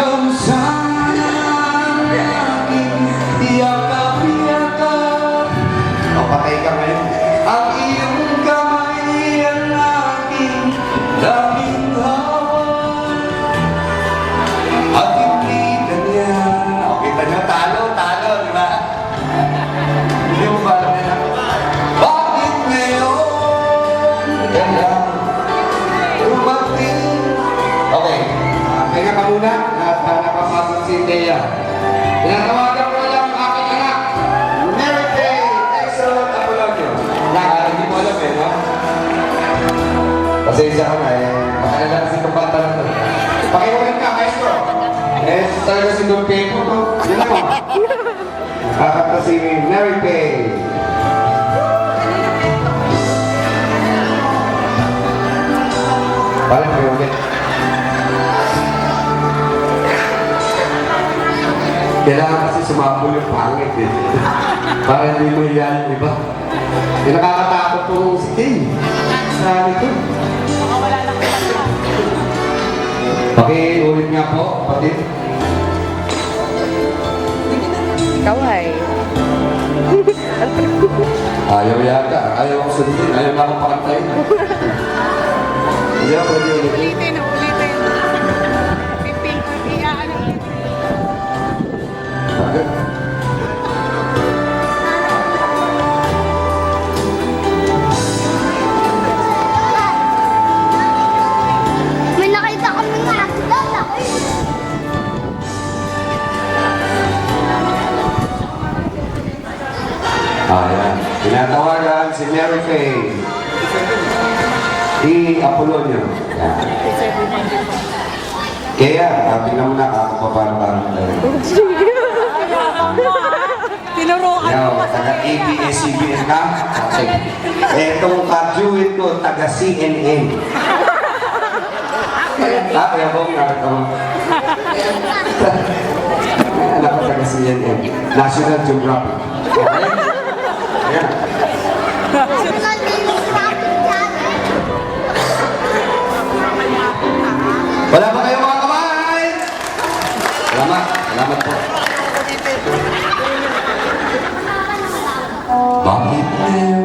Ikaw sana ang aking yakap-yakap. O, patay ka ngayon. Ang iyong kamay ang aking daming hawak. At hindi kanya. O, kita nyo, talo, di ba? Hindi mo ba alam nila? Bakit ngayon kailang dumating? Okay, kaya ka muna at nakapasok si Thea. Tinatawagan ko lang ang aking anak. Mary Kay, excellent Apolonio. Hindi mo alam no? Pasensya ka na Makalala kasi itong bata na ito. Pakiwalan ka, maestro. Talaga si Don Pepo to. Yun ako. Kakanta si Mary Kay. Parang may ulit. Kailangan kasi sumabol yung pangit Para hindi mo iyan yung iba. Nakakatakot po si Kay. Saan ito? Wala lang kita. Pakiulit nga po, kapatid. Ikaw ay. Ayaw yata. Ayaw ako sundin. Ayaw na akong pakantay. Hindi ako pwede ulit. Ulitin. Piping, iyaan ulit. Bakit? May nakita kami nga doon ako. Ayan. Tinatawagan si Mary Kay. Di Apolonio. Yan. Kaya, tingnan mo na ako pa parang Tinuruan Yo, mo pa sa taga ABS-CBN ka? Okay. Etong kajuin ko, taga CNN. Kaya po, nakita mo. Anak ko taga CNN. National Geographic. Okay? Ayan. Wala ba kayo mga kamay? Salamat. Salamat po. Bakit ngayon